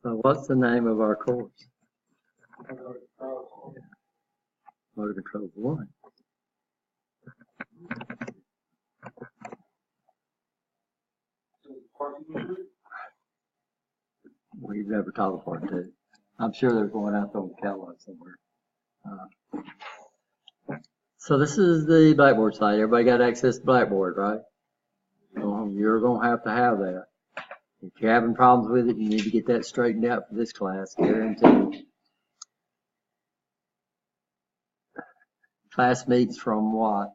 So what's the name of our course? Motor Control 1. We've never taught a part 2. I'm sure there's one out there on the catalog somewhere. So this is the Blackboard site. Everybody got access to Blackboard, right? You're going to have that. If you're having problems with it, you need to get that straightened out for this class, guaranteed. Class meets from what?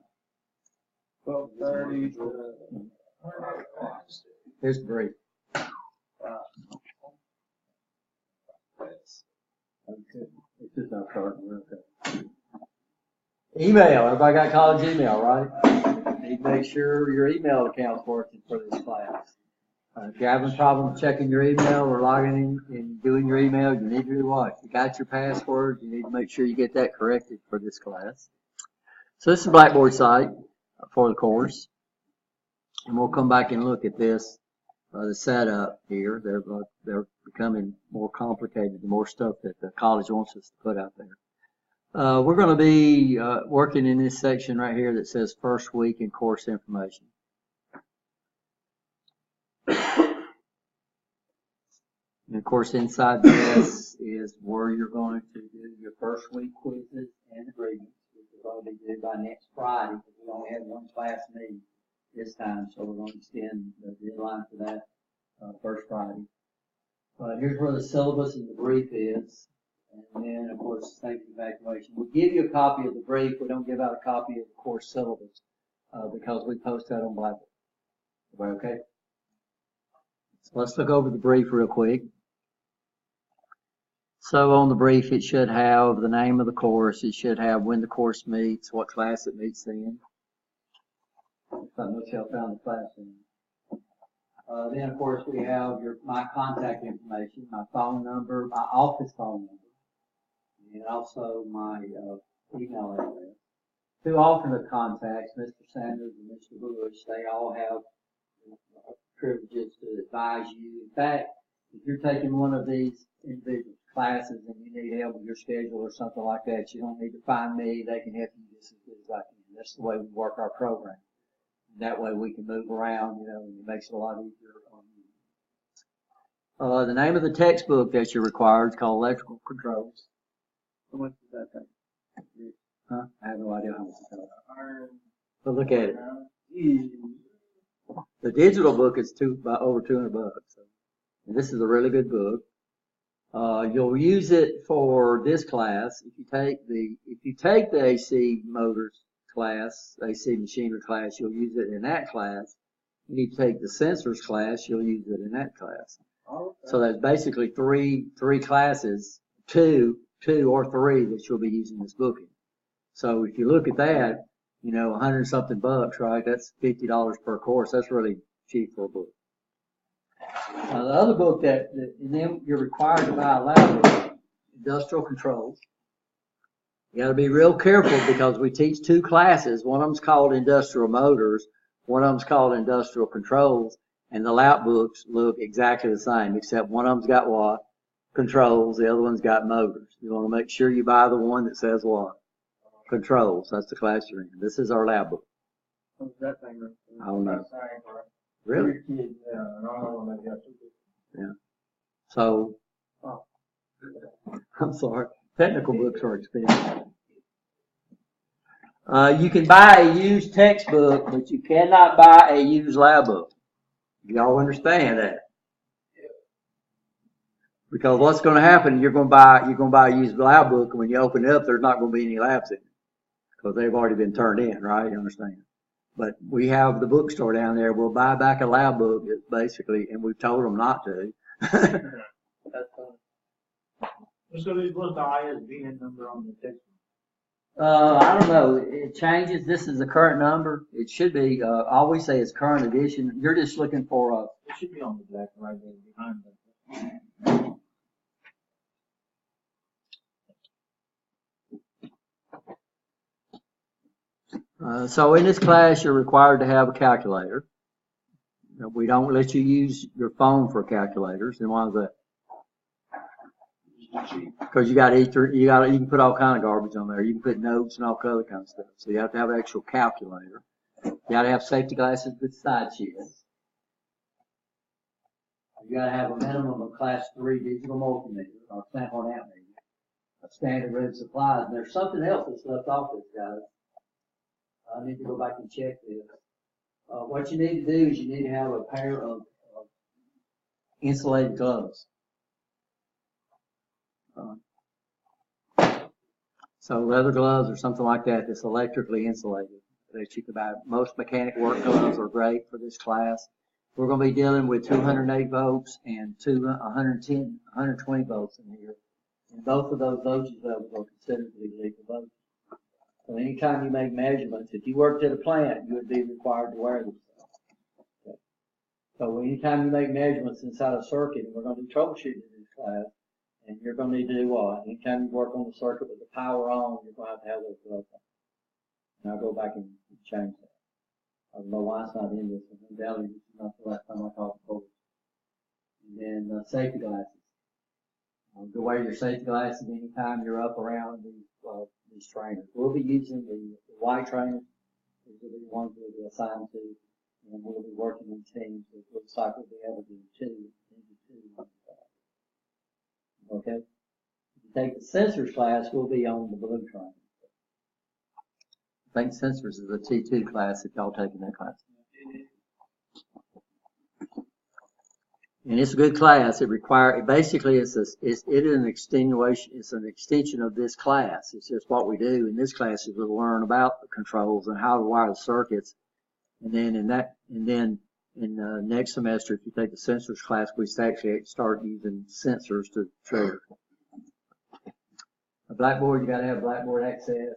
12:30 to... Here's the brief. Okay. It's just not starting. Okay. Email. Everybody got college email, right? You need to make sure your email account's working for this class. If you're having problems checking your email or logging in and doing your email, you need to do what? You got your password. You need to make sure you get that corrected for this class. So this is the Blackboard site for the course. And we'll come back and look at this, the setup here. They're becoming more complicated, the more stuff that the college wants us to put out there. We're going to be working in this section right here that says first week in course information. And of course, inside this is where you're going to do your first week quizzes and agreements, which are going to be due by next Friday, because we only have one class meeting this time, so we're going to extend the deadline for that first Friday. Here's where the syllabus and the brief is, and then, of course, safety evacuation. We give you a copy of the brief. We don't give out a copy of the course syllabus because we post that on Blackboard. Everybody okay? So let's look over the brief real quick. So on the brief, it should have the name of the course. It should have when the course meets, what class it meets in. I know y'all found the class in. Then, of course, we have my contact information, my phone number, my office phone number, and also my email address. 2 alternate contacts, Mr. Sanders and Mr. Bush, they all have privileges to advise you. In fact, if you're taking one of these individual classes and you need help with your schedule or something like that, you don't need to find me. They can help you just as good as I can. That's the way we work our program. That way we can move around, and it makes it a lot easier on you. The name of the textbook that you're required is called Electrical Controls. How much does that take? Huh? I have no idea how much it costs. But look at it. The digital book is over $200. So. And this is a really good book. You'll use it for this class. If you take the AC motors class, AC machinery class, you'll use it in that class. When you take the sensors class, you'll use it in that class. Okay. So that's basically three classes, two or 3 that you'll be using this book in. So if you look at that, $100 something bucks, right? That's $50 per course. That's really cheap for a book. The other book and then you're required to buy a lab book, Industrial Controls. You got to be real careful because we teach 2 classes. One of them's called Industrial Motors. One of them's called Industrial Controls. And the lab books look exactly the same, except one of them's got what? Controls. The other one's got motors. You want to make sure you buy the one that says what? Controls. That's the class you're in. This is our lab book. What's that thing? I don't know. Really? Yeah. So, I'm sorry. Technical books are expensive. You can buy a used textbook, but you cannot buy a used lab book. Y'all understand that? Because what's going to happen? You're going to buy a used lab book, and when you open it up, there's not going to be any labs in it because they've already been turned in, right? You understand? But we have the bookstore down there. We'll buy back a lab book, basically, and we've told them not to. That's funny. So what's the ISBN number on the textbook? I don't know. It changes. This is the current number. It should be. I always say it's current edition. You're just looking for It should be on the back right there behind them. So in this class, you're required to have a calculator. We don't let you use your phone for calculators. And why is that? Because you got ether, you can put all kind of garbage on there. You can put notes and all other kind of stuff. So you have to have an actual calculator. You got to have safety glasses with side shades. You got to have a minimum of class 3 digital multimeter or sample and out meter. Standard red supplies. And there's something else that's left off this, guys. I need to go back and check this. What you need to do is you need to have a pair of insulated gloves. So leather gloves or something like that that's electrically insulated that you can buy. Most mechanic work gloves are great for this class. We're going to be dealing with 208 volts and 120 volts in here. And both of those voltage levels are considered to be legal voltage. So anytime you make measurements, if you worked at a plant, you would be required to wear these. Okay. So anytime you make measurements inside a circuit, and we're going to be troubleshooting in this class, and you're going to need to do what? Anytime you work on the circuit with the power on, you're going to have those gloves on. And I'll go back and change that. I don't know why it's not in this. Undoubtedly, this is not the last time I talked about it. And then safety glasses. To wear your safety glasses anytime you're up around these trainers. We'll be using the white trainers. These will be the ones we'll be assigned to. And we'll be working in teams. It looks like we'll be able to do two. Okay? If you take the sensors class, we'll be on the blue trainer. I think sensors is a T2 class if y'all taking that class. And it's a good class. Basically it's an extenuation, it's an extension of this class. It's just what we do in this class is we'll learn about the controls and how to wire the circuits. And then in next semester, if you take the sensors class, we actually start using sensors to trigger. A blackboard, you got to have blackboard access,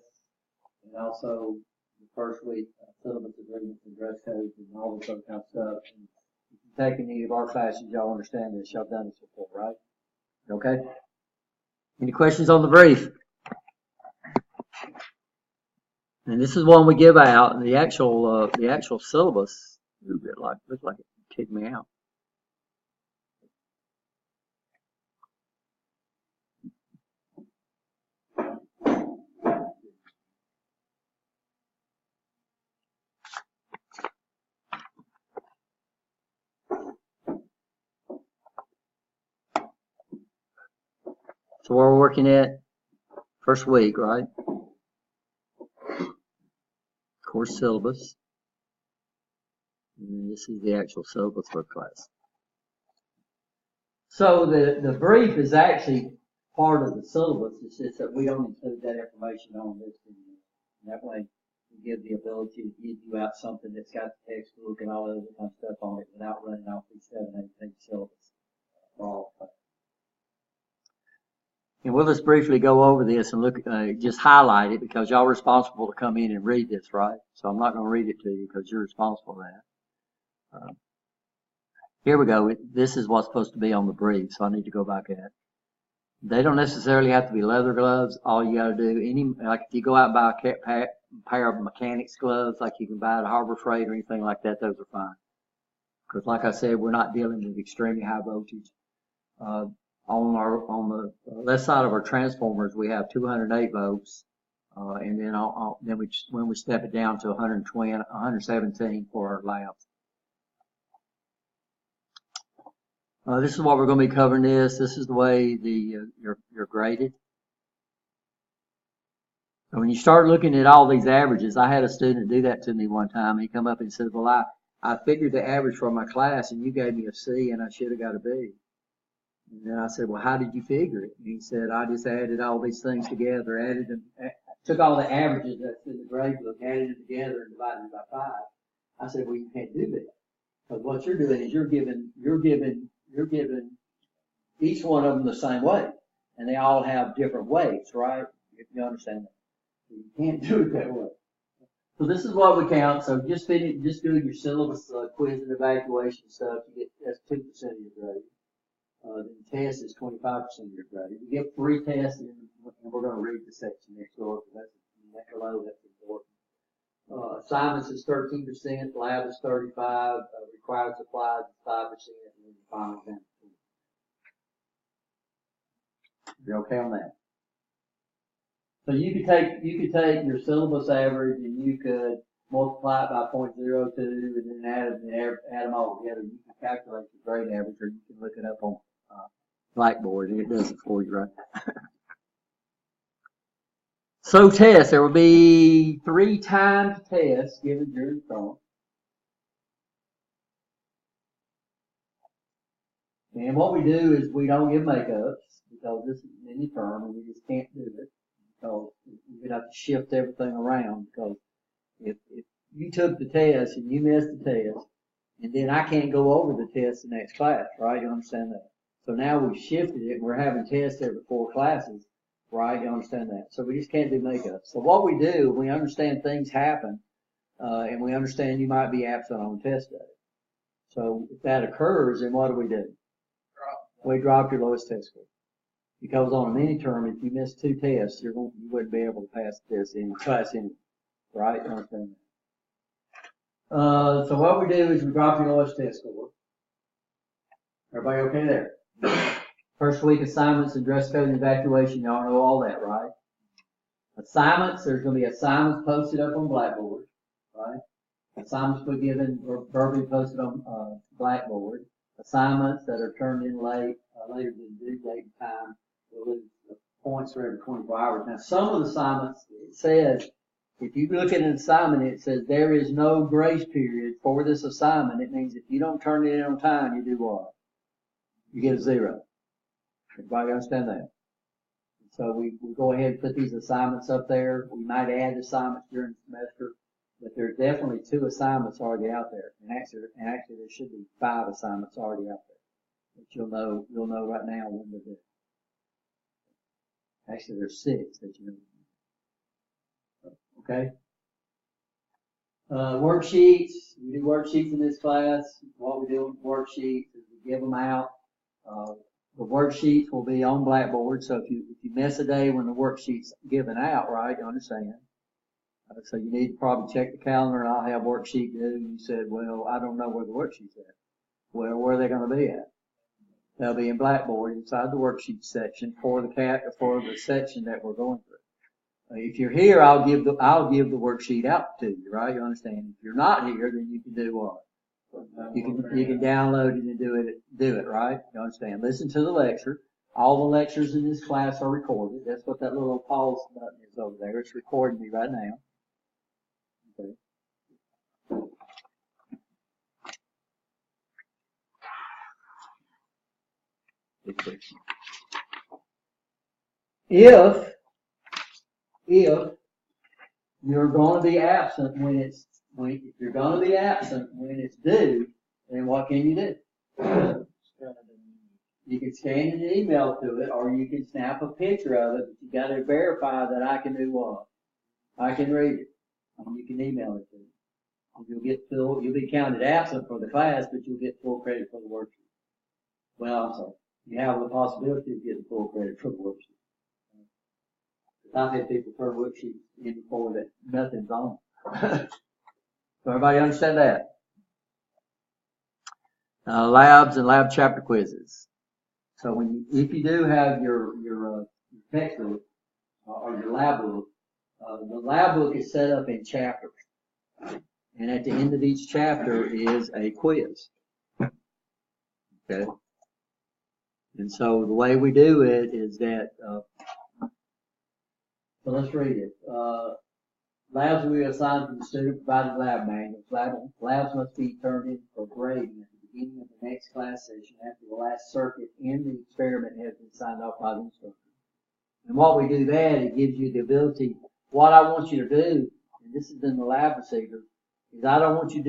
and also the first week syllabus agreements and dress codes and all this other kind of stuff. And if you take any of our classes, y'all understand this. Y'all done this before, right? Okay. Any questions on the brief? And this is one we give out, and the actual syllabus looks like it kicked me out. So where we're working at first week, right? Course syllabus. And this is the actual syllabus for class. So the brief is actually part of the syllabus. It's just that we don't include that information on this. And that way we give the ability to give you out something that's got the textbook and all that other kind of stuff on it without running off these 7, 8 page syllabus for all of us. And we'll just briefly go over this and look, just highlight it because y'all are responsible to come in and read this, right? So I'm not going to read it to you because you're responsible for that. Here we go. This is what's supposed to be on the brief, so I need to go back at it. They don't necessarily have to be leather gloves. All you got to do, like if you go out and buy a pair of mechanics gloves, like you can buy at Harbor Freight or anything like that, those are fine. Because like I said, we're not dealing with extremely high voltage. On the left side of our transformers, we have 208 volts, and then when we step it down to 120, 117 for our labs. This is what we're going to be covering. This is the way you're graded. So when you start looking at all these averages, I had a student do that to me one time. He come up and said, "Well, I figured the average for my class, and you gave me a C, and I should have got a B." And then I said, "Well, how did you figure it?" And he said, "I just added all these things together, added them, took all the averages that's in the grade book, added them together, and divided it by 5." I said, "Well, you can't do that because what you're doing is you're giving each one of them the same weight, and they all have different weights, right? If you understand that, you can't do it that way." So this is what we count. So just doing your syllabus quiz and evaluation stuff, that's 2% of your grade. The test is 25% of your grade. You get 3 tests, and we're going to read the section next door because that's below, that's important. Assignments is 13%, lab is 35%, required supplies is 5%, and then the final exam. You're okay on that? So you could take your syllabus average and you could multiply it by 0.02 and then add them all together. You can calculate your grade average, or you can look it up on Blackboard and it does it for you, right? So tests, there will be 3 timed tests given during the term. And what we do is we don't give makeups because this is an mini term and we just can't do it. So we'd have to shift everything around, because if you took the test and you missed the test, and then I can't go over the test the next class, right? You understand that? So now we've shifted it and we're having tests every 4 classes, right? You understand that? So we just can't do makeup. So what we do, we understand things happen, and we understand you might be absent on test day. So if that occurs, then what do? We drop your lowest test score. Because on a mini term, if you miss 2 tests, you wouldn't be able to pass the test in class anyway, right? You understand that? So what we do is we drop your lowest test score. Everybody okay there? First week assignments and dress code and evacuation, y'all know all that, right? Assignments, there's going to be assignments posted up on Blackboard, right? Assignments will be given or verbally posted on Blackboard. Assignments that are turned in later than due date and time will lose points for every 24 hours. Now, some of the assignments, it says, if you look at an assignment, it says there is no grace period for this assignment. It means if you don't turn it in on time, you do what? You get a 0. Everybody understand that? So we go ahead and put these assignments up there. We might add assignments during the semester, but there's definitely 2 assignments already out there. And actually there should be 5 assignments already out there. But you'll know right now when they're there. Actually, there's 6 that you know. Okay? Worksheets. We do worksheets in this class. What we do with worksheets is we give them out. The worksheets will be on Blackboard, so if you miss a day when the worksheet's given out, right, you understand. So you need to probably check the calendar, and I'll have worksheet due. And you said, well, I don't know where the worksheet's at. Well, where are they going to be at? They'll be in Blackboard inside the worksheet section for the section that we're going through. If you're here, I'll give the worksheet out to you, right? You understand? If you're not here, then you can do what? You can download it and do it, right? You understand? Listen to the lecture. All the lectures in this class are recorded. That's what that little pause button is over there. It's recording me right now. Okay. If you're going to be absent if you're going to be absent when it's due, then what can you do? You can scan an email to it, or you can snap a picture of it, but you got to verify that I can do what? I can read it. And you can email it to me. You'll be counted absent for the class, but you'll get full credit for the worksheet. Well, I'm sorry. You have the possibility of getting full credit for the worksheet. I've had people turn worksheets in before that nothing's on. So everybody understand that? Labs and lab chapter quizzes. So if you do have your textbook or your lab book, the lab book is set up in chapters, and at the end of each chapter is a quiz. Okay. And so the way we do it is that. So let's read it. Labs will be assigned to the student provided lab manuals. Labs must be turned in for grading at the beginning of the next class session after the last circuit in the experiment has been signed off by the instructor. And what we do that, it gives you the ability. What I want you to do, and this is in the lab procedure, is I don't want you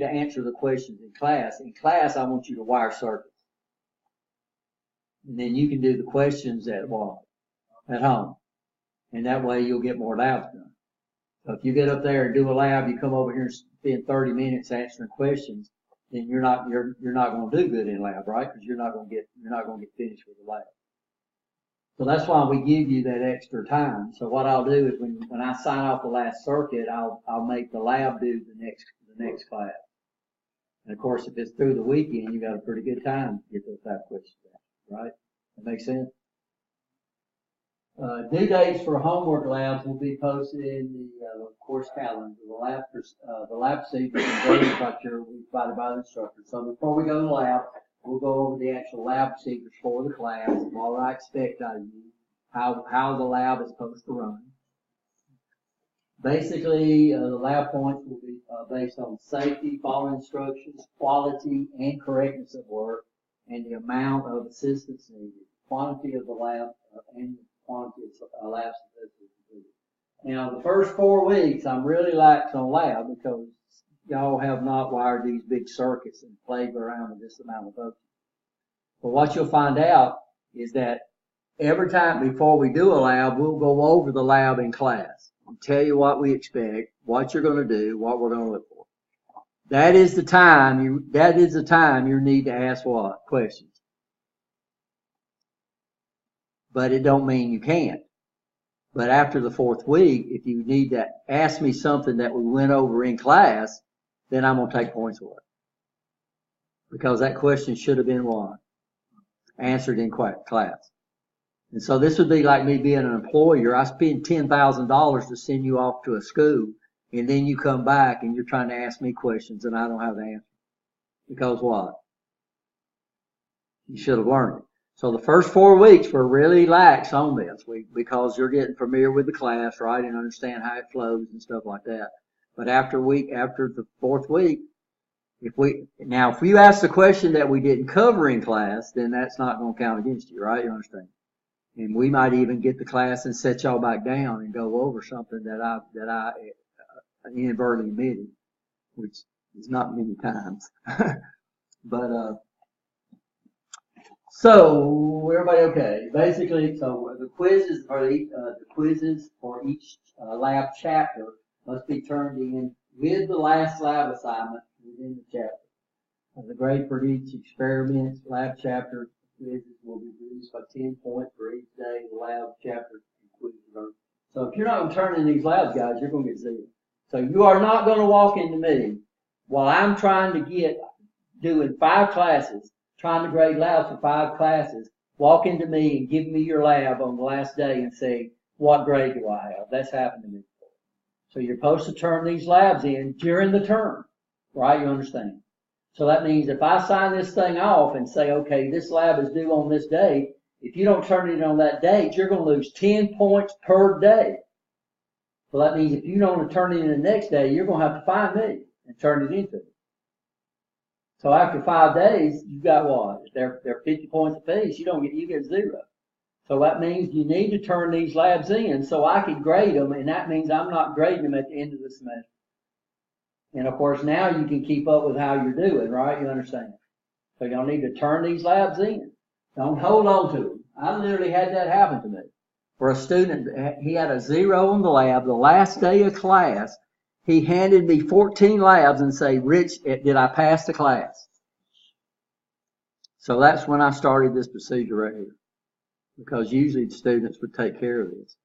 to answer the questions in class. In class, I want you to wire circuits. And then you can do the questions at home. And that way you'll get more labs done. So if you get up there and do a lab, you come over here and spend 30 minutes answering questions, then you're not going to do good in lab, right? Because you're not going to get finished with the lab. So that's why we give you that extra time. So what I'll do is when I sign off the last circuit, I'll make the lab do the next class. And of course, if it's through the weekend, you got a pretty good time to get those type of questions out, right? That makes sense? Due dates for homework labs will be posted in the course calendar. The lab procedures and grading criteria will be provided by the instructor. So before we go to lab, we'll go over the actual lab procedures for the class, what I expect out of you, how the lab is supposed to run. Basically, the lab points will be based on safety, following instructions, quality, and correctness of work, and the amount of assistance needed, quantity of the lab, and quantity of lab statistics completed. Now, the first 4 weeks, I'm really lax on lab because y'all have not wired these big circuits and played around with this amount of voltage. But what you'll find out is that every time before we do a lab, we'll go over the lab in class and tell you what we expect, what you're going to do, what we're going to look for. That is the time you need to ask what? Questions. But it don't mean you can't. But after the 4th week, if you need to ask me something that we went over in class, then I'm going to take points for it. Because that question should have been what? Answered in class. And so this would be like me being an employer. I spend $10,000 to send you off to a school, and then you come back and you're trying to ask me questions and I don't have the answer. Because what? You should have learned it. So the first 4 weeks we're really lax on this because you're getting familiar with the class, right, and understand how it flows and stuff like that. But after the 4th week, if you ask the question that we didn't cover in class, then that's not going to count against you, right? You understand? And we might even get the class and set y'all back down and go over something that I inadvertently omitted, which is not many times. But so everybody okay? Basically, so the quizzes for each lab chapter must be turned in with the last lab assignment within the chapter. The grade for each experiment lab chapter quizzes will be reduced by 10 points for each day the lab chapter and quizzes are. So if you're not going to turn in these labs, guys, you're going to get 0. So you are not going to walk into me while I'm trying to doing 5 classes, trying to grade labs for 5 classes, walk into me and give me your lab on the last day and say, what grade do I have? That's happened to me before. So you're supposed to turn these labs in during the term, right? You understand? So that means if I sign this thing off and say, okay, this lab is due on this day, if you don't turn it in on that date, you're going to lose 10 points per day. So that means if you don't want to turn it in the next day, you're going to have to find me and turn it into it. So after 5 days, you got what? If they're 50 points apiece, you get 0. So that means you need to turn these labs in so I can grade them, and that means I'm not grading them at the end of the semester. And of course now you can keep up with how you're doing, right? You understand? So y'all need to turn these labs in. Don't hold on to them. I literally had that happen to me. For a student, he had a 0 on the lab. The last day of class, he handed me 14 labs and say, Rich, did I pass the class? So that's when I started this procedure right here. Because usually the students would take care of this.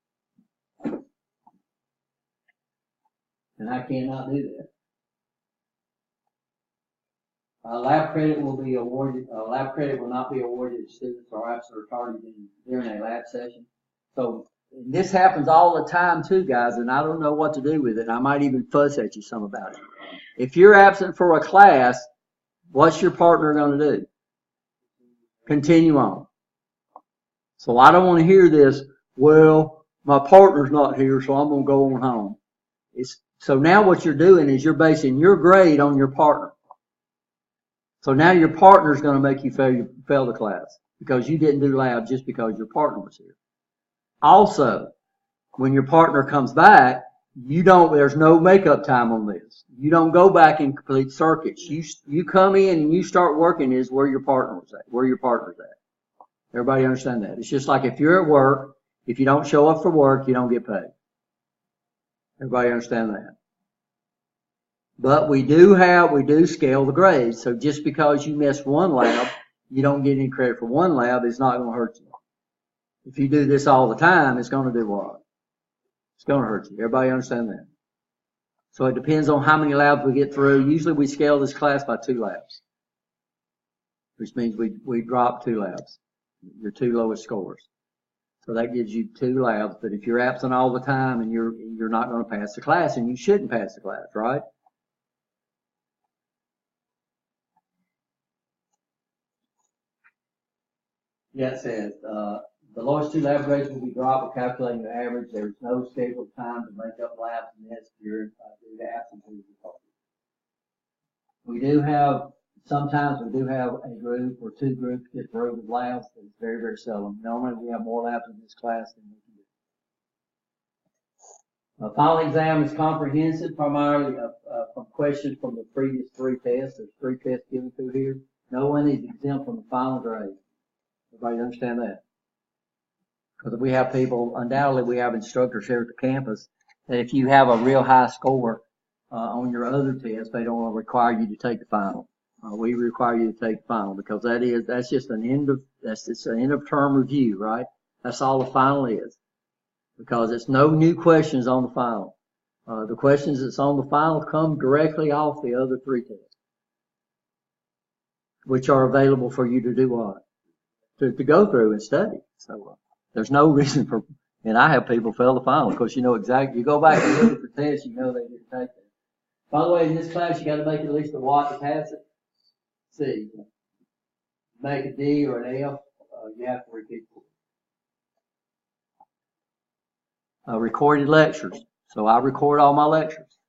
And I cannot do that. Lab credit will be awarded. Lab credit will not be awarded to students or absent or retarded during a lab session. So this happens all the time too, guys, and I don't know what to do with it. I might even fuss at you some about it. If you're absent for a class, what's your partner going to do? Continue on. So I don't want to hear this, well, my partner's not here, so I'm going to go on home. So now what you're doing is you're basing your grade on your partner. So now your partner's going to make you fail the class because you didn't do lab just because your partner was here. Also, when your partner comes back, there's no makeup time on this. You don't go back and complete circuits. You come in and you start working is where your partner's at. Everybody understand that? It's just like if you're at work, if you don't show up for work, you don't get paid. Everybody understand that? But we do scale the grades. So just because you miss one lab, you don't get any credit for one lab, it's not going to hurt you. If you do this all the time, it's going to do what? It's going to hurt you. Everybody understand that? So it depends on how many labs we get through. Usually we scale this class by 2 labs, which means we drop 2 labs, your 2 lowest scores. So that gives you 2 labs. But if you're absent all the time and you're not going to pass the class, and you shouldn't pass the class, right? Yeah, it says, the lowest 2 lab grades will be dropped with calculating the average. There's no scheduled time to make up labs missed due to absenteeism. We do have, sometimes we do have a group or 2 groups get through with labs, but it's very, very seldom. Normally we have more labs in this class than we can do. The final exam is comprehensive, primarily from questions from the previous 3 tests. There's 3 tests given through here. No one is exempt from the final grade. Everybody understand that? Because we have people, undoubtedly we have instructors here at the campus, that if you have a real high score on your other tests, they don't require you to take the final. We require you to take the final because that's just an end of term review, right? That's all the final is. Because it's no new questions on the final. The questions that's on the final come directly off the other 3 tests, which are available for you to do what? To go through and study. So there's no reason for, and I have people fail the final because you know exactly, you go back and look at the test, you know they didn't take it. By the way, in this class, you got to make at least a what to pass it. C. Make a D or an F, you have to repeat it. Recorded lectures. So I record all my lectures.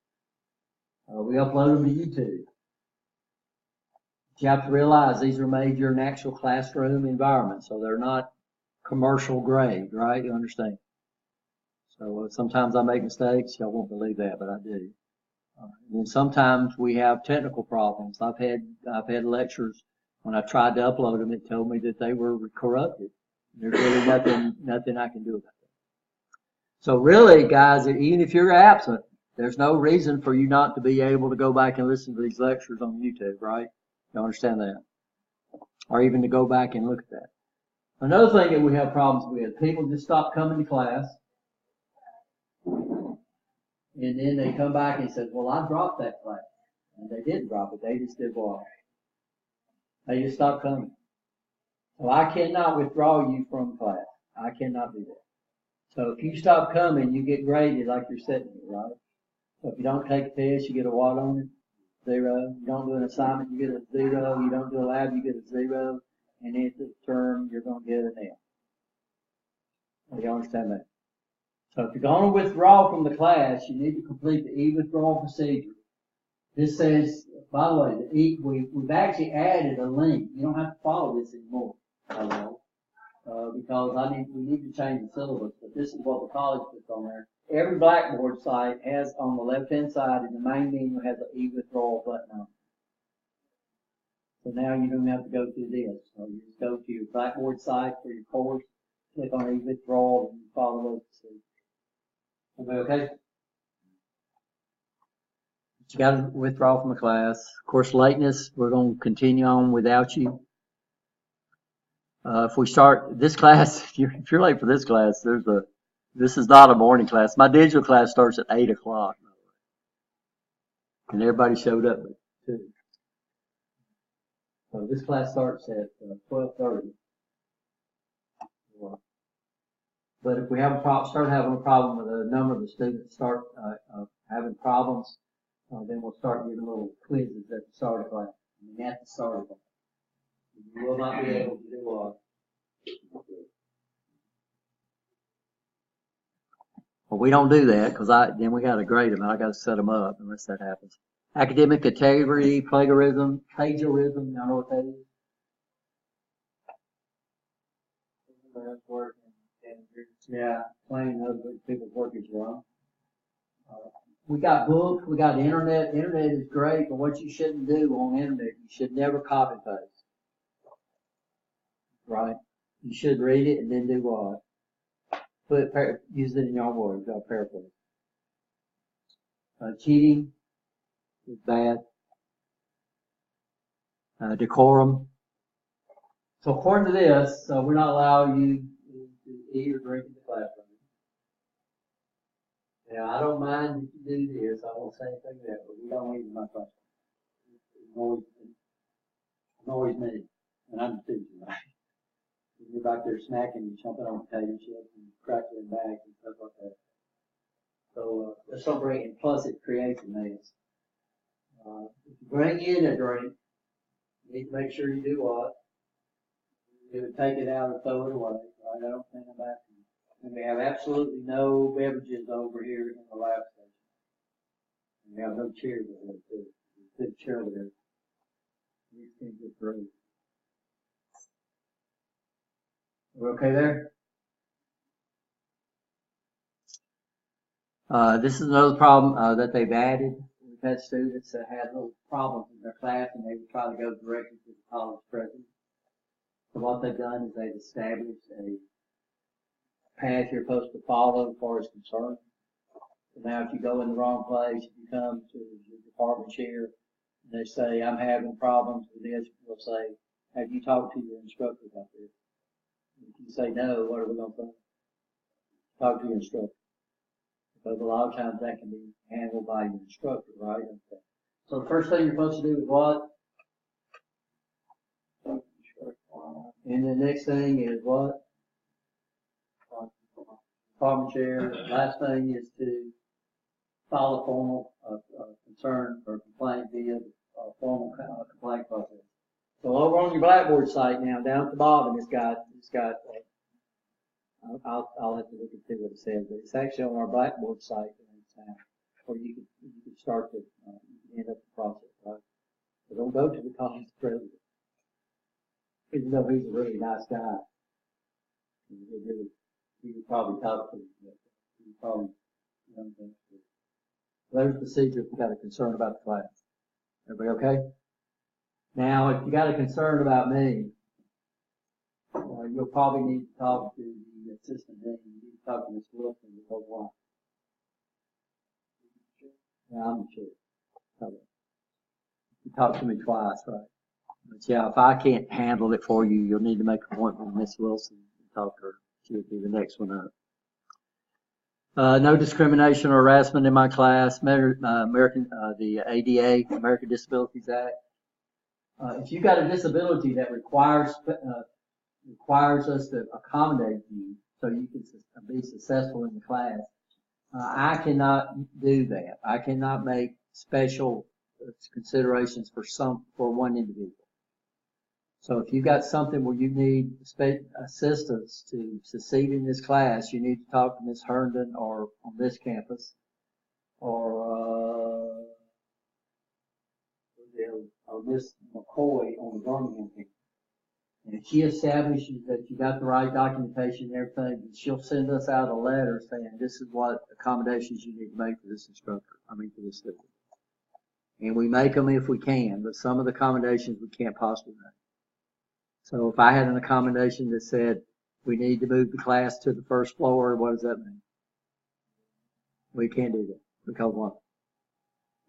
We upload them to YouTube. You have to realize these are made in an actual classroom environment, so they're not commercial grade, right? You understand? So sometimes I make mistakes. Y'all won't believe that, but I do. And sometimes we have technical problems. I've had lectures when I tried to upload them, it told me that they were corrupted. There's really nothing I can do about that. So really, guys, even if you're absent, there's no reason for you not to be able to go back and listen to these lectures on YouTube, right? You understand that? Or even to go back and look at that. Another thing that we have problems with, people just stop coming to class, and then they come back and say, well, I dropped that class. And they didn't drop it, they just did what? They just stopped coming. So I cannot withdraw you from class. I cannot do that. So if you stop coming, you get graded like you're sitting here, right? So if you don't take a test, you get a what on it? 0. You don't do an assignment, you get a 0. You don't do a lab, you get a 0. And at the term, you're going to get an F. Do you understand that? So if you're going to withdraw from the class, you need to complete the e-withdrawal procedure. This says, by the way, we've actually added a link. You don't have to follow this anymore, because we need to change the syllabus. But this is what the college puts on there. Every Blackboard site has on the left-hand side in the main menu has an e-withdrawal button on it. So now you don't have to go through this. So you just go to your Blackboard site for your course, click on e-withdrawal, and you follow those procedures. Okay? You got to withdraw from the class. Of course, lateness, we're going to continue on without you. If we start this class, if you're late for this class, this is not a morning class. My digital class starts at 8 o'clock. And everybody showed up at 2. So this class starts at 12:30. But if we have start having a problem with a number of the students start having problems, then we'll start giving little quizzes at the start of class. At the start of class. You will not be able to do well, we don't do that because then we got to grade them and I got to set them up unless that happens. Academic integrity, plagiarism. You know what that is? Yeah, claiming other people's work is wrong. We got books, we got internet. Internet is great, but what you shouldn't do on internet, you should never copy paste. Right? You should read it and then do what? Use it in your own words, paraphrase. Cheating is bad. Decorum. So according to this, we're not allowing you to eat or drink in the classroom. Now, I don't mind if you do this. I won't say anything to that, but we don't eat in my classroom. It's always me, and I'm the teacher, right? You're back there snacking and jumping on potato chips and crackling bags and stuff like that. So, There's some drink, and plus it creates a mess. If you bring in a drink, you need to make sure you do what? You take it out or throw it away, right? I don't think about it. And we have absolutely no beverages over here in the lab station. And we have no chairs over there too. There's a big chair over there. These things are great. We're okay there? This is another problem that they've added. We've had students that had little problems in their class and they would try to go directly to the college president. So what they've done is they've established a path you're supposed to follow as far as concerned. So now if you go in the wrong place, if you come to your department chair and they say, I'm having problems with this, you'll say, have you talked to your instructor about this? If you say no, what are we going to say? Talk to your instructor. Because a lot of times that can be handled by your instructor, right? Okay. So the first thing you're supposed to do is what? And the next thing is what? Department chair. Last thing is to file a formal concern or complaint via a formal complaint process. So over on your Blackboard site now, down at the bottom, it's got. I'll have to look and see what it says, but it's actually on our Blackboard site where you can start to end up the process, right? So don't go to the college president, even though he's a really nice guy. You would probably talk to him. You would probably, there's procedure if you got a concern about the class. Everybody okay? Now, if you got a concern about me, you'll probably need to talk to the assistant dean. You need to talk to Ms. Wilson because why? Yeah, I'm sure. You talked to me twice, right? But yeah, if I can't handle it for you, you'll need to make an appointment with Ms. Wilson and talk to her. She'll be the next one up. No discrimination or harassment in my class. The ADA, American Disabilities Act. If you've got a disability that requires us to accommodate you so you can be successful in the class, I cannot do that. I cannot make special considerations for one individual. So if you've got something where you need assistance to succeed in this class, you need to talk to Ms. Herndon or on this campus or Ms. McCoy on the Birmingham campus. And if she establishes that you got the right documentation and everything, she'll send us out a letter saying this is what accommodations you need to make for this instructor, for this student. And we make them if we can, but some of the accommodations we can't possibly make. So if I had an accommodation that said we need to move the class to the first floor, what does that mean? We can't do that. Because what?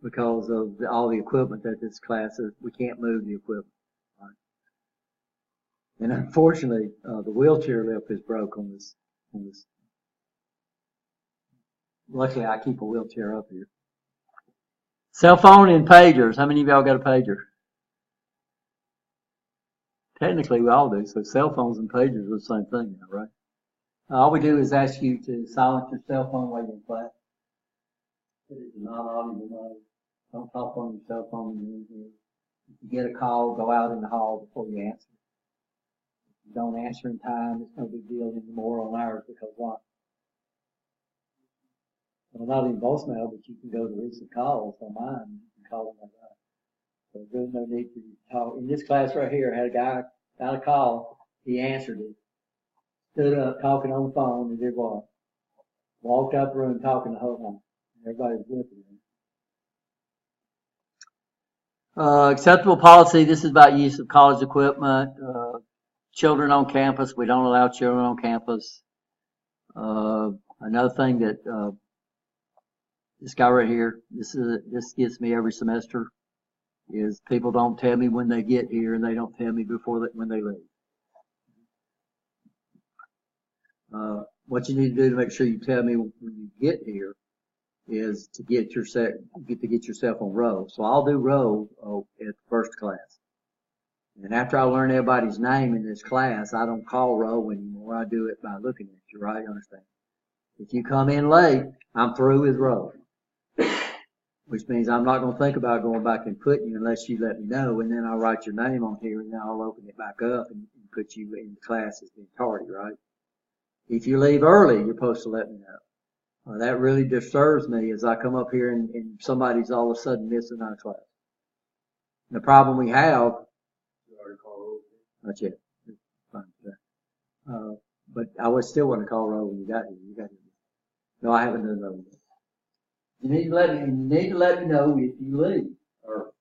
Because of all the equipment that this class is, we can't move the equipment. Right? And unfortunately, the wheelchair lift is broke on this. Luckily, I keep a wheelchair up here. Cell phone and pagers. How many of y'all got a pager? Technically, we all do. So cell phones and pagers are the same thing now, right? All we do is ask you to silence your cell phone while you're in class. Put it in non-audible mode. Don't talk on your cell phone when you're in here. If you get a call, go out in the hall before you answer. If you don't answer in time, it's no big deal anymore on ours because what? Well, not even voicemail, but you can go to recent calls on mine. You can call them like that. So there's no need for you to talk. In this class right here, I had a guy got a call. He answered it. Stood up talking on the phone and did what? Walked out the room talking the whole time. Everybody was with him. Acceptable policy. This is about use of college equipment. Children on campus. We don't allow children on campus. Another thing that this guy right here. This gets me every semester. Is people don't tell me when they get here and they don't tell me when they leave. What you need to do to make sure you tell me when you get here is to get yourself on roll. So I'll do roll at the first class. And after I learn everybody's name in this class, I don't call roll anymore. I do it by looking at you, right? You understand? If you come in late, I'm through with roll. Which means I'm not going to think about going back and putting you unless you let me know, and then I'll write your name on here, and then I'll open it back up and put you in the class as being tardy, right? If you leave early, you're supposed to let me know. That really disturbs me as I come up here and somebody's all of a sudden missing our class. The problem we have, not yet, but I would still want to call roll when you got here. You got here. No, I haven't done roll yet. You need to let me know if you leave, or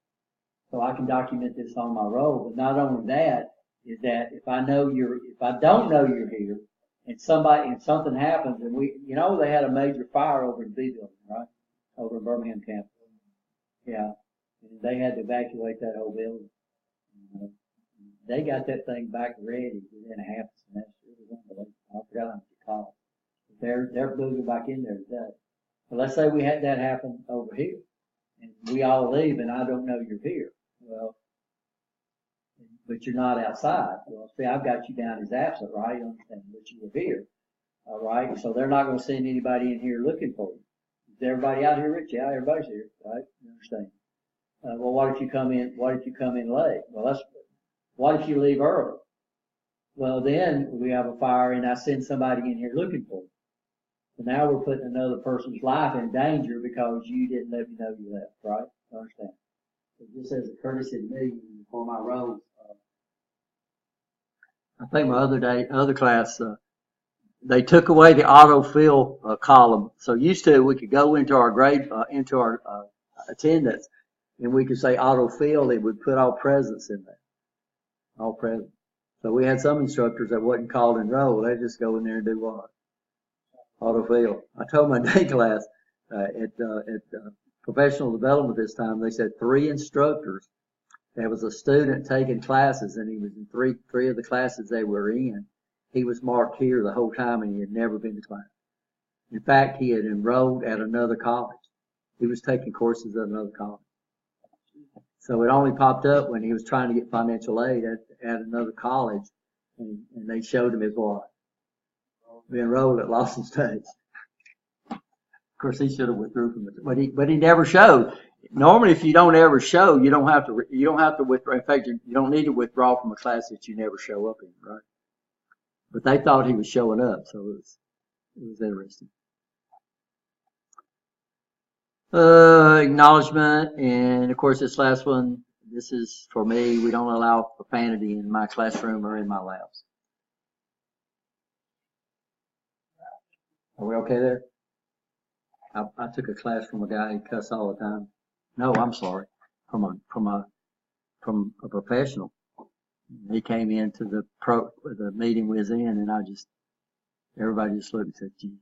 so I can document this on my roll. But not only that, is that if I don't know you're here, and something happens, and they had a major fire over in B building, right? Over in Birmingham campus. Yeah. And they had to evacuate that whole building. They got that thing back ready within a half a semester. It was unbelievable. I forgot how much it cost. They're moving back in there today. But let's say we had that happen over here, and we all leave, and I don't know you're here. Well, but you're not outside. Well, see, I've got you down as absent, right? You understand? But you were here, all right? So they're not going to send anybody in here looking for you. Is everybody out here, Rich? Yeah, everybody's here, right? You understand? Well, why did you come in? Why did you come in late? Well, why did you leave early? Well, then we have a fire, and I send somebody in here looking for you. So now we're putting another person's life in danger because you didn't let me know you left, right? You understand? So just as a courtesy to me for my roles. I think my other class, they took away the autofill column. So used to, we could go into our into our attendance, and we could say autofill. It would put all presents in there, all presents. So we had some instructors that wasn't called in roll. They just go in there and do what? Autofill. I told my day class at professional development this time, they said 3 instructors. There was a student taking classes, and he was in three of the classes they were in. He was marked here the whole time, and he had never been to class. In fact, he had enrolled at another college. He was taking courses at another college. So it only popped up when he was trying to get financial aid at another college, and they showed him his what? Be enrolled at Lawson State. Of course, he should have withdrew from it, but he never showed. Normally, if you don't ever show, you don't have to withdraw. In fact, you don't need to withdraw from a class that you never show up in, right? But they thought he was showing up, so it was interesting. Acknowledgement, and of course, this last one. This is for me. We don't allow profanity in my classroom or in my labs. Are we okay there? I took a class from a guy who cussed all the time. No, I'm sorry. From a professional. He came into the meeting we was in, and everybody just looked and said, gee.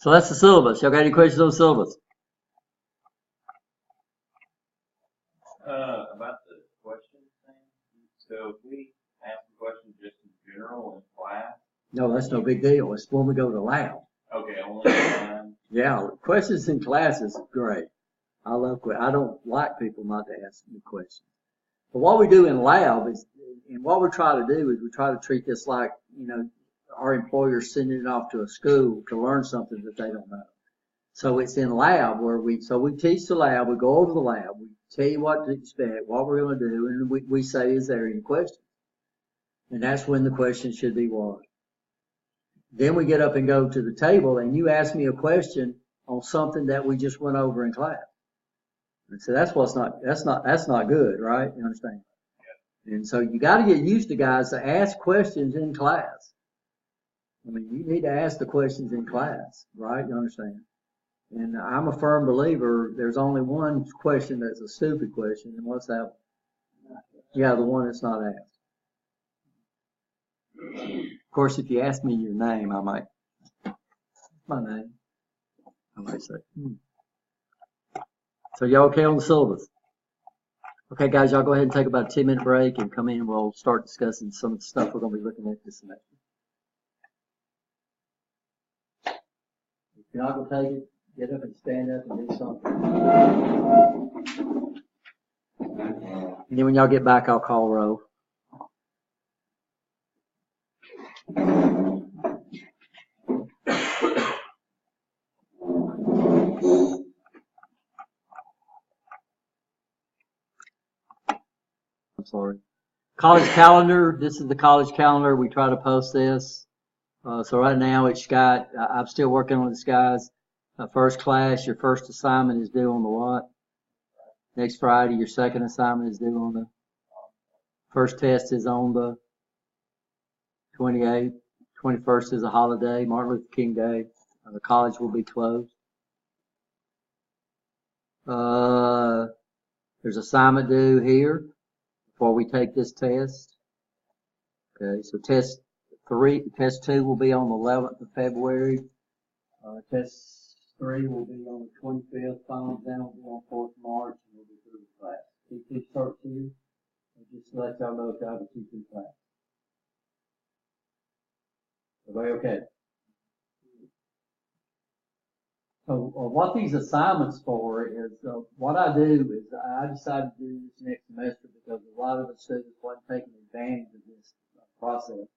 So that's the syllabus. Y'all got any questions on the syllabus? About the question thing. So if we ask the question just in general in class. No, that's no big deal. It's when we go to lab. Okay, only time. Yeah, questions in class is great. I love questions. I don't like people not to ask me questions. But what we do in lab is, and what we try to do is we try to treat this like, our employer's sending it off to a school to learn something that they don't know. So it's in lab where we teach the lab, we go over the lab, we tell you what to expect, what we're going to do, and we say, is there any questions? And that's when the question should be what? Then we get up and go to the table, and you ask me a question on something that we just went over in class. And so that's not good, right? You understand? Yeah. And so you got to get used to guys to ask questions in class. I mean, you need to ask the questions in class, right? You understand? And I'm a firm believer there's only one question that's a stupid question, and what's that? Yeah, the one that's not asked. Of course, if you ask me your name, I might, my name, I might say, So y'all okay on the syllabus? Okay, guys, y'all go ahead and take about a 10-minute break and come in and we'll start discussing some of the stuff we're going to be looking at this semester. If you're not going to take it, get up and stand up and do something. And then when y'all get back, I'll call roll. I'm sorry. College calendar. This is the college calendar. We try to post this. So right now it's got, I'm still working on this, guys. First class, your first assignment is due on the what? Next Friday, your second assignment is due on the first test is on the 28th. 21st is a holiday, Martin Luther King Day. The college will be closed. There's assignment due here before we take this test. Okay, so test 2 will be on the 11th of February. Test 3 will be on the 25th. Final exam will be on 4th of March, and we'll be through the class. T2 starts here. Just to let y'all know if y'all have a T2 class. Everybody okay? So what these assignments for is, what I do is I decided to do this next semester because a lot of the students wasn't taking advantage of this process.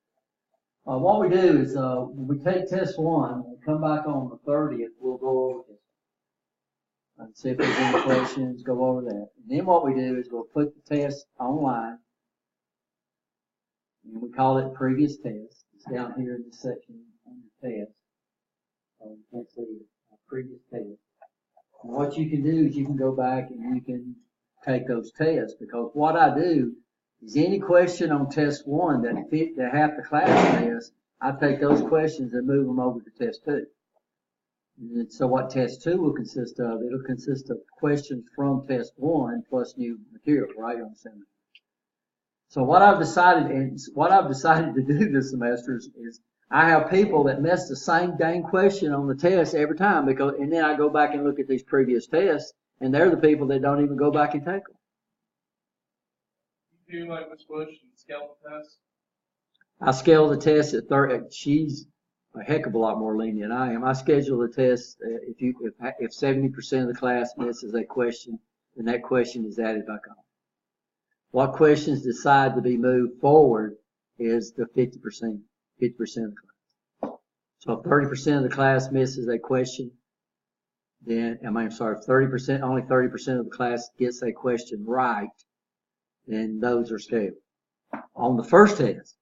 What we do is, when we take test 1, we come back on the 30th, we'll go over this and see if there's any questions, go over that. And then what we do is we'll put the test online, and we call it previous test. It's down here in this section under test. You can't see it. Previous test. And what you can do is you can go back and you can take those tests, because what I do is any question on test 1 that fit the half the class test, I take those questions and move them over to test 2. And so what test 2 will consist of, it'll consist of questions from test 1 plus new material, right? You understand? So what I've decided to do this semester is I have people that mess the same dang question on the test every time, and then I go back and look at these previous tests, and they're the people that don't even go back and take them. You do like Miss Bush and scale the test? I scale the test at 30. She's a heck of a lot more lenient than I am. I schedule the test if 70% of the class misses a question, then that question is added back on. What questions decide to be moved forward is the 50%. 50% of the class. So if 30% of the class misses a question, then, if only 30% of the class gets a question right, then those are scaled. On the first test,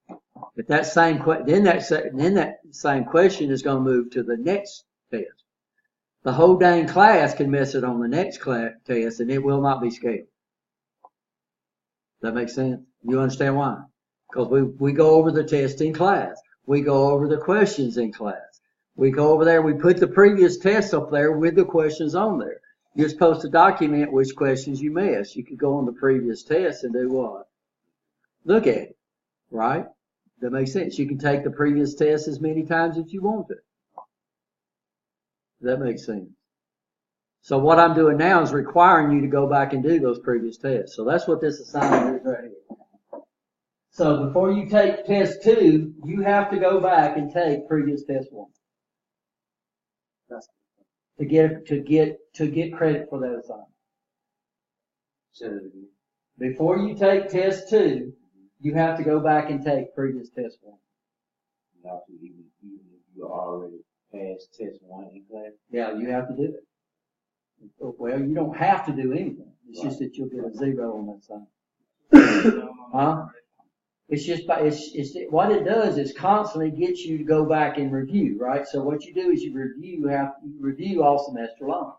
if that same then that same question is going to move to the next test. The whole dang class can miss it on the next test, and it will not be scaled. Does that make sense? You understand why? Because we go over the test in class. We go over the questions in class. We go over there, we put the previous tests up there with the questions on there. You're supposed to document which questions you missed. You could go on the previous test and do what? Look at it, right? That makes sense. You can take the previous test as many times as you want to. That makes sense. So what I'm doing now is requiring you to go back and do those previous tests. So that's what this assignment is right here. So before you take test 2, you have to go back and take previous test 1. To get credit for that assignment. So, Before you take test 2, you have to go back and take previous test 1. not even if you already passed test 1 in class. Yeah, you have to do it. Well, you don't have to do anything. It's just that you'll get a 0 on that assignment. Huh? It's just what it does is constantly gets you to go back and review, right? So what you do is you review all semester long.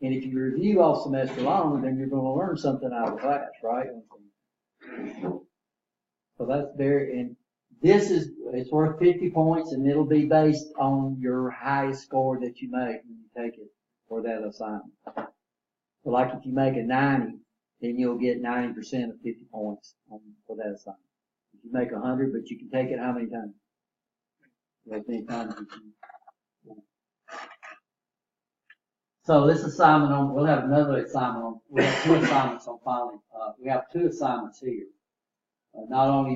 And if you review all semester long, then you're going to learn something out of the class, right? So that's and it's worth 50 points, and it'll be based on your highest score that you make when you take it for that assignment. So like if you make a 90, then you'll get 90% of 50 points for that assignment. If you make 100, but you can take it how many times? As many times as you. So this assignment we'll have another assignment we have 2 assignments on filing. We have 2 assignments here. Not only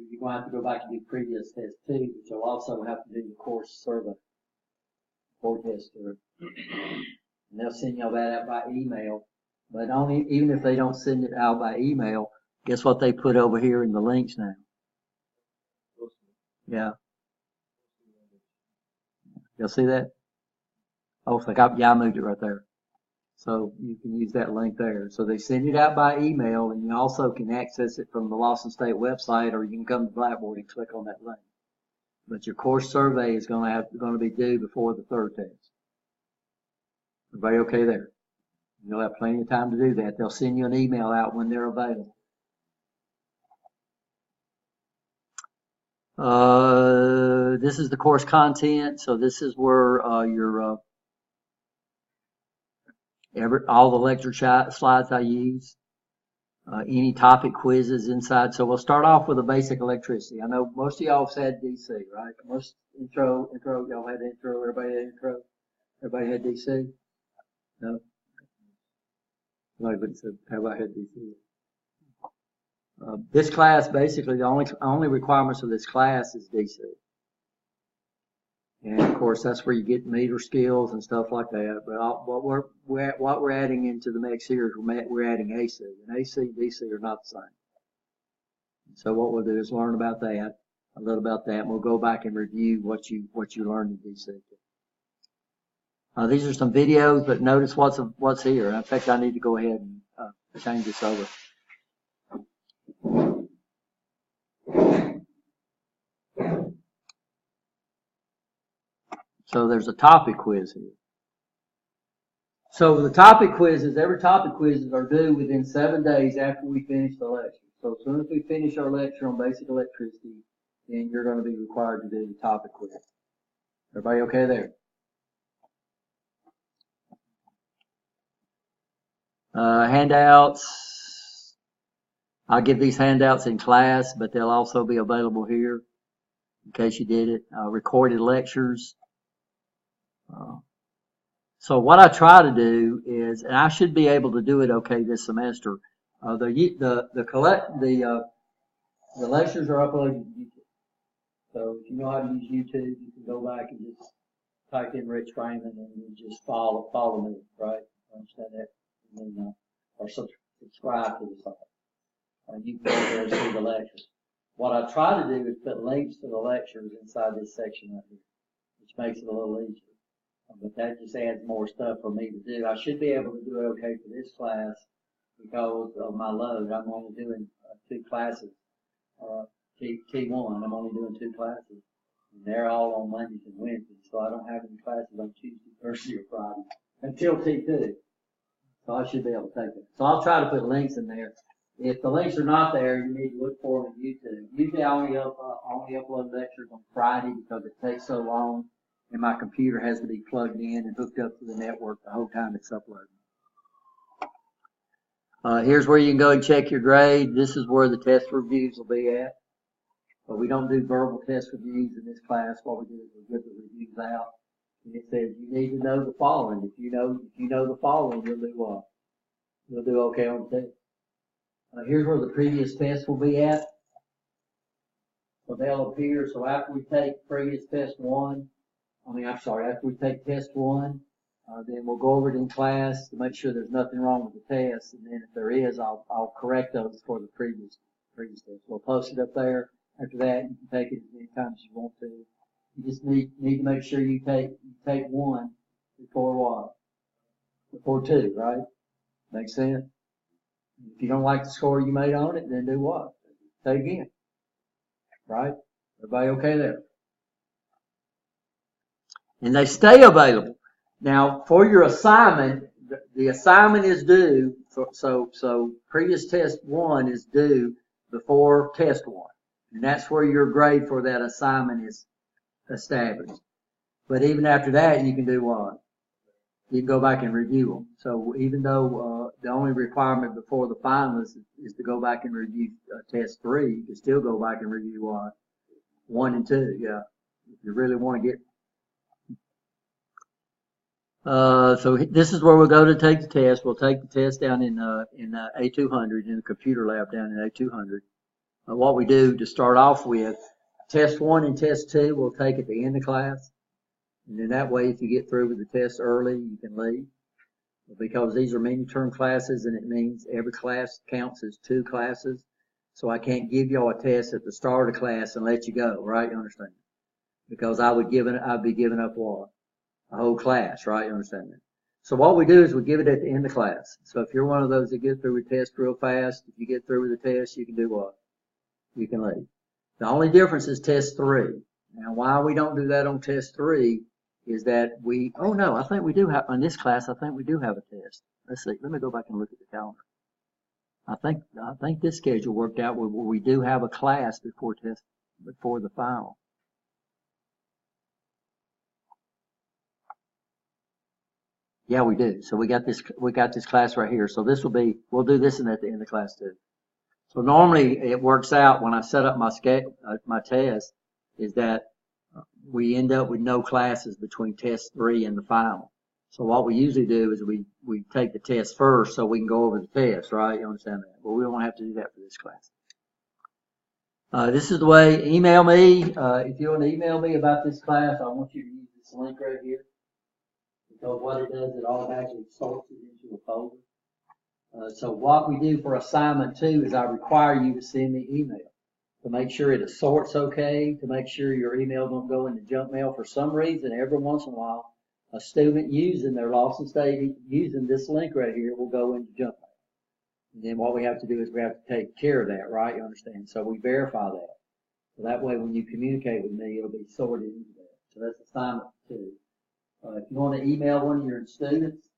you're going to have to go back and do previous test 2, but you'll also have to do the course survey for test 3. And they'll send y'all that out by email. But even if they don't send it out by email, Guess what they put over here in the links now? Yeah. Y'all see that? Oh, I moved it right there. So you can use that link there. So they send it out by email, and you also can access it from the Lawson State website, or you can come to Blackboard and click on that link. But your course survey is going to be due before the third test. Everybody okay there? You'll have plenty of time to do that. They'll send you an email out when they're available. This is the course content. So this is where all the lecture slides I use. Any topic quizzes inside. So we'll start off with a basic electricity. I know most of y'all have had DC, right? Most intro, y'all had intro, everybody had intro? Everybody had DC? No? Nobody said, have I had DC? This class, basically, the only requirements of this class is DC. And of course, that's where you get meter skills and stuff like that. But what we're adding into the mix here is we're adding AC. And AC and DC are not the same. So what we'll do is learn about that, a little about that, and we'll go back and review what you learned in DC. These are some videos, but notice what's here. In fact, I need to go ahead and change this over. So there's a topic quiz here. So the topic quizzes, every topic quizzes are due within 7 days after we finish the lecture. So as soon as we finish our lecture on basic electricity, then you're going to be required to do the topic quiz. Everybody okay there? Handouts. I'll give these handouts in class, but they'll also be available here in case you did it. Recorded lectures. So what I try to do is, and I should be able to do it okay this semester. The lectures are uploaded to YouTube. So if you know how to use YouTube, you can go back and just type in Rich Freeman and you just follow me, right? Understand that? And then, or subscribe to the site. You can go there and see the lectures. What I try to do is put links to the lectures inside this section right here, which makes it a little easier. But that just adds more stuff for me to do. I should be able to do it okay for this class because of my load. I'm only doing 2 classes. T1, I'm only doing 2 classes. And they're all on Mondays and Wednesdays, so I don't have any classes on Tuesday, Thursday, or Friday until T2. So I should be able to take it. So I'll try to put links in there. If the links are not there, you need to look for them on YouTube. Usually I only upload lectures on Friday because it takes so long. And my computer has to be plugged in and hooked up to the network the whole time it's uploading. Here's where you can go and check your grade. This is where the test reviews will be at. But we don't do verbal test reviews in this class. What we do is we get the reviews out. And it says you need to know the following. If you know the following, you'll do what? You'll do okay on the test. Here's where the previous test will be at. So they'll appear. So after we take previous test 1, after we take test 1, then we'll go over it in class to make sure there's nothing wrong with the test. And then if there is, I'll correct those for the previous test. We'll post it up there. After that, you can take it as many times as you want to. You just need to make sure you take 1 before what? Before 2, right? Makes sense? If you don't like the score you made on it, then do what? Take again. Right? Everybody okay there? And they stay available. Now, for your assignment, the assignment is due. So previous test 1 is due before test 1. And that's where your grade for that assignment is established. But even after that, you can do what? You can go back and review them. So even though the only requirement before the finalists is to go back and review test 3, you can still go back and review what? 1 and 2, yeah. If you really want to get. So this is where we'll go to take the test. We'll take the test down in A200, in the computer lab down in A200. What we do to start off with, test 1 and test 2 we'll take at the end of class. And then that way, if you get through with the test early, you can leave. Because these are mini-term classes, and it means every class counts as 2 classes. So I can't give y'all a test at the start of the class and let you go, right? You understand? Because I'd be giving up what? A whole class, right? You understand that? So what we do is we give it at the end of class. So if you're one of those that get through with test real fast, if you get through with the test, you can do what? You can leave. The only difference is test 3. Now, why we don't do that on test 3 is that I think we do have, in this class, I think we do have a test. Let's see, let me go back and look at the calendar. I think this schedule worked out where we do have a class before the final. Yeah, we do. So we got this class right here. So we'll do this at the end of class too. So normally it works out when I set up my test is that we end up with no classes between test 3 and the final. So what we usually do is we take the test first so we can go over the test, right? You understand that? But we don't have to do that for this class. This is the way, email me. If you want to email me about this class, I want you to use this link right here. Because what it does, it automatically sorts it into a folder. So what we do for assignment 2 is I require you to send me email to make sure it sorts okay, to make sure your email don't go into junk mail. For some reason, every once in a while, a student using their Lawson State, using this link right here, will go into junk mail. And then what we have to do is we have to take care of that, right? You understand? So we verify that. So that way when you communicate with me, it'll be sorted into that. So that's assignment 2. If you want to email one of your students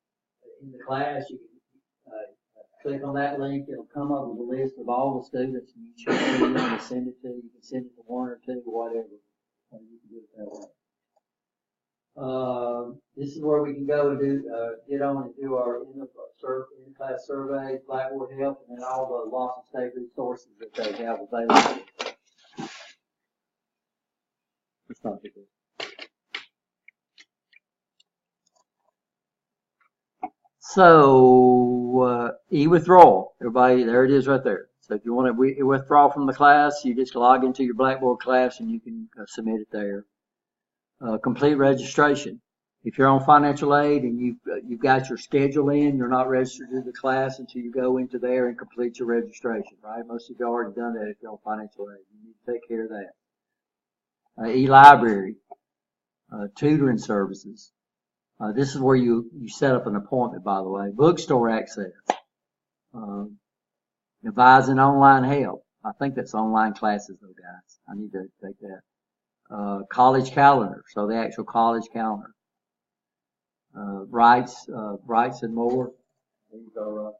in the class, you can click on that link. It'll come up with a list of all the students, and you choose who you want to send it to. You can send it to 1 or 2 or whatever. You can do it that way. This is where we can go and get on and do our in-class survey, Blackboard Help, and then all the Lawson State resources that they have available. It's not too good. So, e-withdrawal, everybody, there it is right there. So if you want to withdraw from the class, you just log into your Blackboard class and you can submit it there. Complete registration. If you're on financial aid and you've got your schedule in, you're not registered to the class until you go into there and complete your registration, right? Most of you have already done that if you're on financial aid. You need to take care of that. E-library, tutoring services. This is where you set up an appointment, by the way. Bookstore access. Advising online help. I think that's online classes, though, guys. I need to take that. College calendar. So the actual college calendar. Rights and more. These are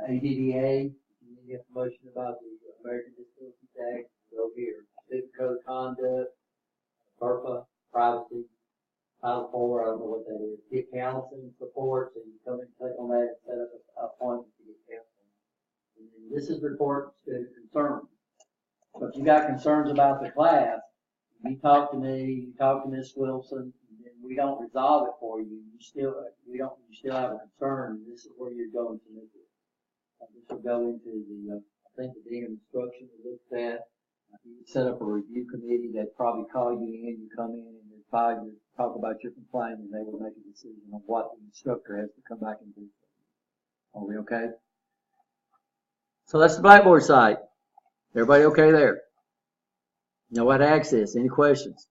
ADDA. You need information about the American Disabilities Act. Go here. Student Code of Conduct. FERPA. Privacy. Title 4, I don't know what that is. Get counseling support, so you come and click on that and set up an appointment to get counseling. And then this is report student concerns. So if you got concerns about the class, you talk to me, you talk to Ms. Wilson, and then we don't resolve it for you. You still have a concern. This is where you're going to make it. This will go into the, I think the dean of instruction will look at. You can set up a review committee that probably call you in, you come in and you talk about your complaint, and they will make a decision on what the instructor has to come back and do. Are we okay? So that's the Blackboard site. Everybody okay there? You know how to access. Any questions?